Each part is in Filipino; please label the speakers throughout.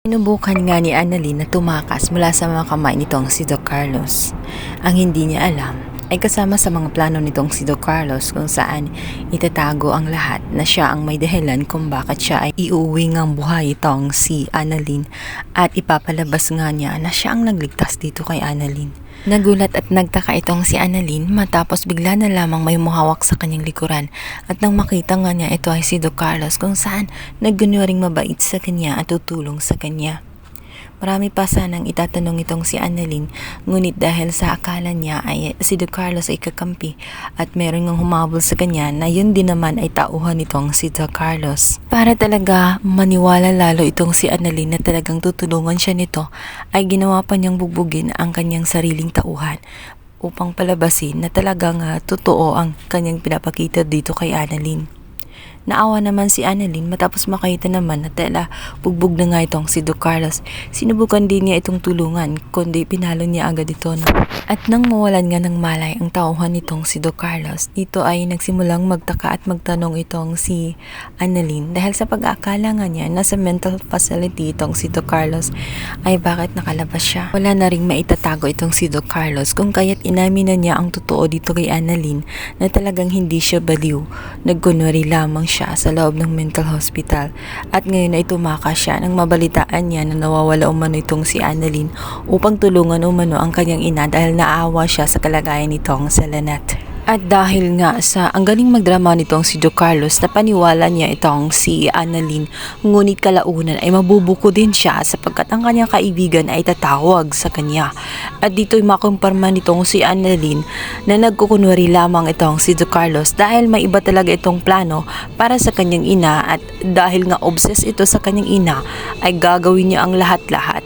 Speaker 1: Sinubukan nga ni Annalyn na tumakas mula sa mga kamay nitong si Doc Carlos. Ang hindi niya alam ay kasama sa mga plano nitong si Doc Carlos kung saan itatago ang lahat na siya ang may dahilan kung bakit siya ay iuwi ngang buhay itong si Annalyn at ipapalabas nga niya na siya ang nagligtas dito kay Annalyn. Nagulat at nagtaka itong si Annalyn matapos bigla na lamang may humahawak sa kanyang likuran at nang makita nga niya ito ay si Doc Carlos kung saan naggunwaring mabait sa kanya at tutulong sa kanya. Marami pa sanang itatanong itong si Annalyn, ngunit dahil sa akala niya ay si Doc Carlos ay kakampi at meron ngang humabol sa kanya na yun din naman ay tauhan nitong si Doc Carlos. Para talaga maniwala lalo itong si Annalyn na talagang tutulungan siya nito, ay ginawa pa niyang bugbugin ang kanyang sariling tauhan upang palabasin na talagang totoo ang kanyang pinapakita dito kay Annalyn. Naawa naman si Annalyn matapos makita naman na tela bugbog na nga itong si Doc Carlos. Sinubukan din niya itong tulungan kundi pinalo niya agad ito. At nang mawalan nga ng malay ang tauhan nitong si Doc Carlos, dito ay nagsimulang magtaka at magtanong itong si Annalyn dahil sa pag-aakala nga niya na sa mental facility itong si Doc Carlos ay bakit nakalabas siya. Wala na ring maitatago itong si Doc Carlos kung kaya't inamin na niya ang totoo dito kay Annalyn na talagang hindi siya baliw. Nagkunwari lamang siya sa loob ng mental hospital at ngayon ay tumakas siya nang mabalitaan niya na nawawala umano itong si Annalyn upang tulungan umano ang kanyang ina dahil naawa siya sa kalagayan nitong si Lynette. At dahil nga sa ang galing magdrama nitong si Doc Carlos na paniwala niya itong si Annalyn, ngunit kalaunan ay mabubuko din siya sapagkat ang kanyang kaibigan ay tatawag sa kanya. At dito'y makumpirma nitong si Annalyn na nagkukunwari lamang itong si Doc Carlos dahil may iba talaga itong plano para sa kanyang ina at dahil nga obsessed ito sa kanyang ina ay gagawin niya ang lahat-lahat.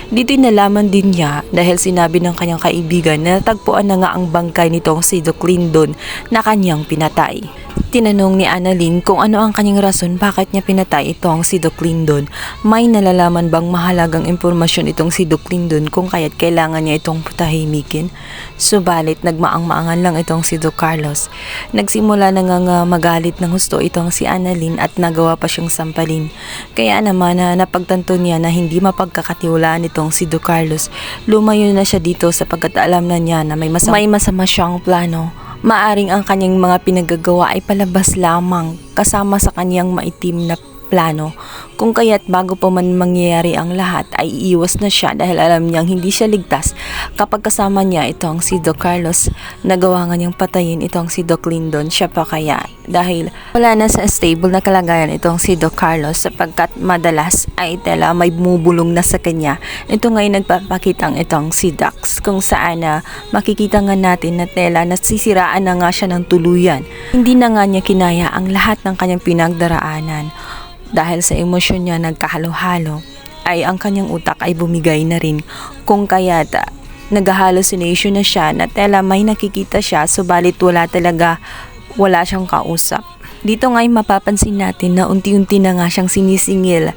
Speaker 1: Dito'y nalaman din niya dahil sinabi ng kanyang kaibigan na natagpuan na nga ang bangkay nitong si Doc Lyndon na kanyang pinatay. Tinanong ni Annalyn kung ano ang kanyang rason bakit niya pinatay itong si Doc Lyndon. May nalalaman bang mahalagang impormasyon itong si Doc Lyndon kung kaya't kailangan niya itong patahimikin? Subalit nagmaang-maangan lang itong si Doc Carlos. Nagsimula na nga magalit ng husto itong si Annalyn at nagawa pa siyang sampalin. Kaya naman napagtanto niya na hindi mapagkakatiwalaan itong si Doc Carlos. Lumayo na siya dito sapagkat alam na niya na may masama siyang plano. Maaring ang kanyang mga pinagagawa ay palabas lamang kasama sa kanyang maitim na plano. Kung kaya't bago pa man mangyayari ang lahat ay iiwas na siya dahil alam niyang hindi siya ligtas kapag kasama niya itong si Doc Carlos. Nagawa nga niyang patayin itong si Doc Lyndon, siya pa kaya dahil wala na sa stable na kalagayan itong si Doc Carlos sapagkat madalas ay tela may bumubulong na sa kanya. Ito ngayon nagpapakitang itong si Dax kung saan makikita nga natin na tela nasisiraan na nga siya ng tuluyan. Hindi na nga niya kinaya ang lahat ng kanyang pinagdaraanan. Dahil sa emosyon niya nagkahalo-halo ay ang kanyang utak ay bumigay na rin kung kaya't nag-hallucination na siya na tela may nakikita siya subalit wala siyang kausap. Dito nga'y mapapansin natin na unti-unti na nga siyang sinisingil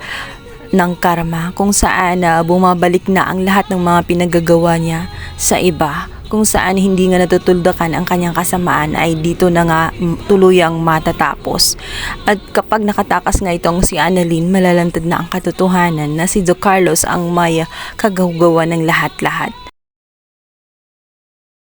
Speaker 1: ng karma kung saan bumabalik na ang lahat ng mga pinagagawa niya sa iba. Kung saan hindi nga natutuldakan ang kanyang kasamaan ay dito na nga tuluyang matatapos. At kapag nakatakas nga itong si Annalyn, malalantad na ang katotohanan na si Doc Carlos ang may kagawgawa ng lahat-lahat.